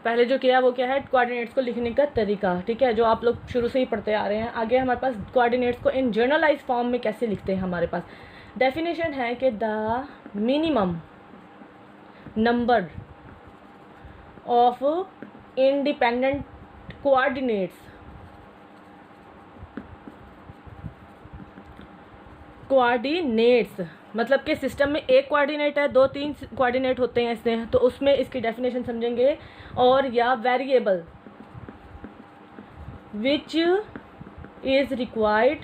पहले जो किया वो क्या है, कोऑर्डिनेट्स को लिखने का तरीका, ठीक है, जो आप लोग शुरू से ही पढ़ते आ रहे हैं। आगे हमारे पास कोऑर्डिनेट्स को इन जनरलाइज फॉर्म में कैसे लिखते हैं। हमारे पास डेफिनेशन है कि the minimum number of independent coordinates मतलब कि सिस्टम में एक कोऑर्डिनेट है, 2-3 कोऑर्डिनेट होते हैं इसमें, तो उसमें इसकी डेफिनेशन समझेंगे। और या variable which is required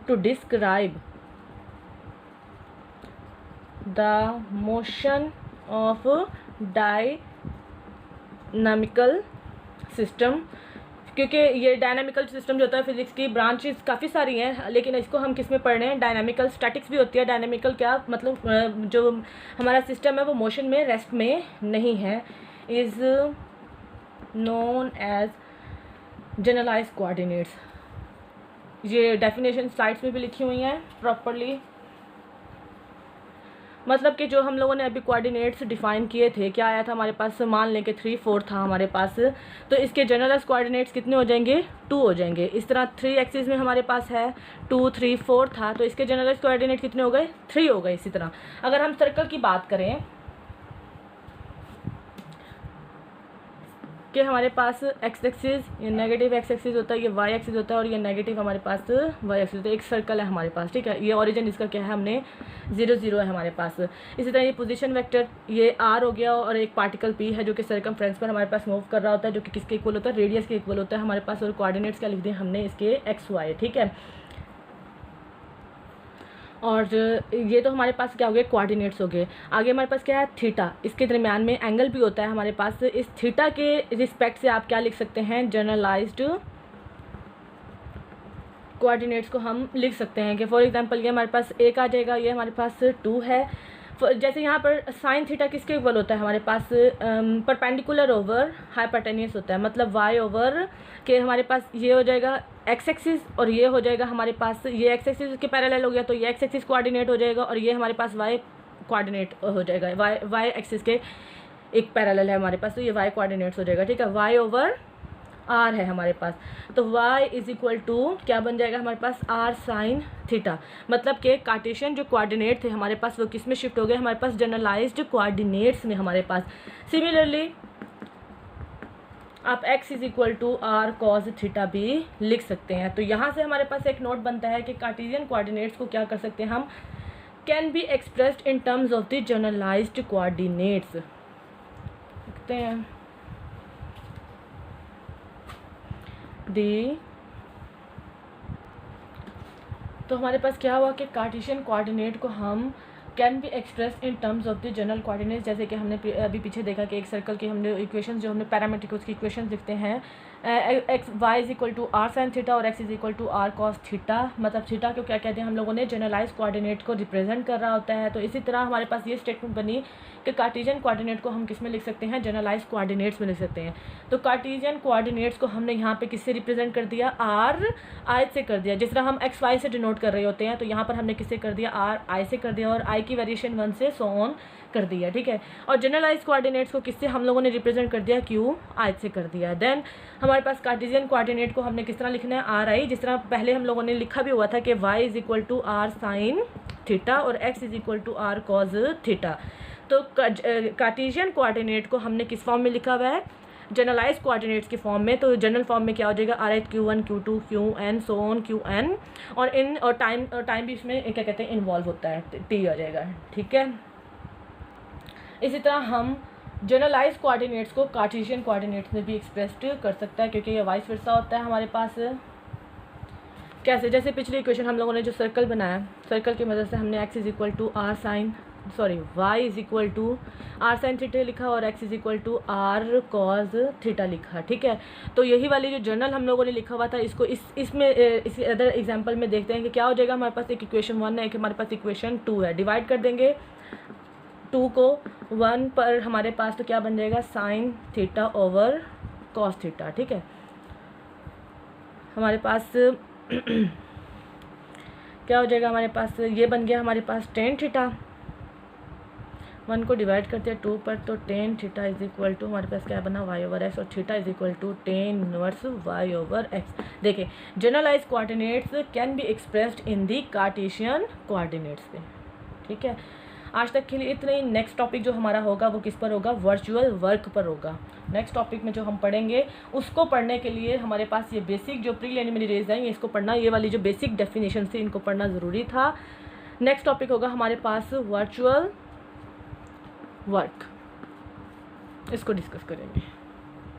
to describe the motion of dynamical system, क्योंकि ये डायनामिकल सिस्टम जो होता है फिजिक्स की ब्रांचेस काफ़ी सारी हैं, लेकिन इसको हम किस में पढ़ रहे हैं, डायनामिकल। स्टैटिक्स भी होती है, डायनामिकल क्या मतलब जो हमारा सिस्टम है वो मोशन में, रेस्ट में नहीं है, is known as generalise coordinates. ये डेफिनेशन स्लाइड्स में भी लिखी हुई हैं प्रॉपरली। मतलब कि जो हम लोगों ने अभी कोऑर्डिनेट्स डिफाइन किए थे, क्या आया था हमारे पास, मान लें कि 3-4 था हमारे पास, तो इसके जनरलाइज कोऑर्डिनेट्स कितने हो जाएंगे, 2 हो जाएंगे। इस तरह 3 एक्सिस में हमारे पास है 2, 3, 4 था, तो इसके जनरलाइज कोऑर्डिनेट कितने हो गए, 3 हो गए। इसी तरह अगर हम सर्कल की बात करें कि हमारे पास एक्स एक्सिस, ये नेगेटिव एक्स एक्सिस होता है, ये वाई एक्सिस होता है, और ये नेगेटिव हमारे पास वाई एक्सिस होता है। एक सर्कल है हमारे पास, ठीक है, ये ओरिजिन इसका क्या है, हमने 0, 0 है हमारे पास। इसी तरह ये पोजीशन वेक्टर, ये आर हो गया, और एक पार्टिकल पी है जो कि सर्कमफ्रेंस पर हमारे पास मूव कर रहा होता है, जो कि किसके इक्वल होता है, रेडियस के इक्वल होता है हमारे पास। और कोऑर्डिनेट्स क्या लिख दिए हमने इसके, एक्स वाई, ठीक है। और ये तो हमारे पास क्या हो गए, कोऑर्डिनेट्स हो गए। आगे हमारे पास क्या है, थीटा, इसके दरमियान में एंगल भी होता है हमारे पास। इस थीटा के रिस्पेक्ट से आप क्या लिख सकते हैं, जनरलाइज्ड कोऑर्डिनेट्स को हम लिख सकते हैं। कि फॉर एग्जांपल ये हमारे पास 1 आ जाएगा, ये हमारे पास 2 है। जैसे यहाँ पर साइन थीटा किसके इक्वल होता है हमारे पास, परपेंडिकुलर ओवर हाइपोटेन्यूस होता है, मतलब वाई ओवर के हमारे पास ये हो जाएगा एक्स एक्सिस, और ये हो जाएगा हमारे पास, ये एक्स एक्सिस के पैरेलल हो गया तो ये एक्स एक्सिस कोऑर्डिनेट हो जाएगा, और ये हमारे पास वाई कोऑर्डिनेट हो जाएगा, वाई एक्सिस के एक पैरेलल है हमारे पास, तो ये वाई कोऑर्डिनेट्स हो जाएगा, ठीक है। वाई ओवर आर है हमारे पास, तो y इज इक्वल टू क्या बन जाएगा हमारे पास, r साइन थीटा। मतलब कि कार्टेशियन जो कोऑर्डिनेट थे हमारे पास वो किस में शिफ्ट हो गए, हमारे पास जनरलाइज्ड कोऑर्डिनेट्स में हमारे पास। सिमिलरली आप x is equal to R cos theta भी लिख सकते हैं। तो यहाँ से हमारे पास एक नोट बनता है कि कार्टेशियन कोऑर्डिनेट्स को क्या कर सकते हैं हम, can be expressed in terms of the generalised coordinates लिखते हैं। तो हमारे पास क्या हुआ कि कार्टेशियन कोऑर्डिनेट को हम can be express in terms of the general coordinate. जैसे कि हमने अभी पीछे देखा कि एक सर्कल की हमने इक्वेशंस जो हमने पैरामीट्रिक उसकी इक्वेशंस लिखते हैं, X Y is equal to R sine theta और X is equal to R cos theta. मतलब थीटा को क्या कहते हैं हम लोगों ने, जनरलाइज कोऑर्डिनेट को रिप्रेजेंट कर रहा होता है। तो इसी तरह हमारे पास ये स्टेटमेंट बनी कि कार्टेशियन कोऑर्डिनेट को हम किस में लिख सकते हैं, जनरलाइज कोऑर्डिनेट्स में लिख सकते हैं। तो कार्टेशियन कोऑर्डिनेट्स को हमने यहाँ पे किससे रिप्रेजेंट कर दिया, आर आई से कर दिया। जिस तरह हम एक्स वाई से डिनोट कर रहे होते हैं, तो यहाँ पर हमने किससे कर दिया, आर आई से कर दिया, और आई की वेरिएशन 1 से सो ऑन कर दिया, ठीक है। और जनरलाइज कोऑर्डिनेट्स को किससे हम लोगों ने रिप्रेजेंट कर दिया, क्यू आई से कर दिया। देन हमारे पास कार्टेशियन कोऑर्डिनेट को हमने किस तरह लिखना है, आर आई, जिस तरह पहले हम लोगों ने लिखा भी हुआ था कि Y is equal to R sine theta और X is equal to R cos theta. तो कार्टेशियन कोऑर्डिनेट को हमने किस फॉर्म में लिखा हुआ है, जनरलाइज कोऑर्डिनेट्स की फॉर्म में। तो जनरल फॉर्म में क्या हो जाएगा, R H Q1 Q2 Qn so on Qn, और टाइम भी इसमें क्या कहते हैं इन्वॉल्व होता है, T आ जाएगा, ठीक है। इसी तरह हम जनरलाइज कोऑर्डिनेट्स को कार्टेशियन कोऑर्डिनेट्स में भी एक्सप्रेस्ड कर सकता है, क्योंकि ये वाइस वर्सा होता है हमारे पास। कैसे, जैसे पिछली इक्वेशन हम लोगों ने जो सर्कल बनाया, सर्कल की मदद से हमने X is equal to R sine Y is equal to R sine theta लिखा और X is equal to R cos theta लिखा, ठीक है। तो यही वाली जो जर्नल हम लोगों ने लिखा हुआ था, इसको इसमें इस अदर एग्जांपल में देखते हैं कि क्या हो जाएगा। हमारे पास एक इक्वेशन 1 है, एक हमारे पास इक्वेशन 2 है। डिवाइड कर देंगे 2 को 1 पर हमारे पास, तो क्या बन जाएगा, sine theta over cos theta, ठीक है। हमारे पास क्या हो जाएगा, हमारे पास ये बन गया हमारे पास टेन थीटा 1 को डिवाइड करते हैं 2 पर, तो tan theta is equal to हमारे पास क्या बना y ओवर एक्स, और theta is equal to tan inverse y over X. देखिए generalize coordinates can be expressed in the Cartesian coordinates पे। ठीक है, आज तक के लिए इतना ही। नेक्स्ट टॉपिक जो हमारा होगा वो किस पर होगा, वर्चुअल वर्क पर होगा। नेक्स्ट टॉपिक में जो हम पढ़ेंगे उसको पढ़ने के लिए हमारे पास ये बेसिक जो प्रीलिमिनरी रेज हैं इसको पढ़ना, ये वाली जो बेसिक डेफिनेशन थी इनको पढ़ना ज़रूरी था। नेक्स्ट टॉपिक होगा हमारे पास वर्चुअल वर्क, इसको डिस्कस करेंगे।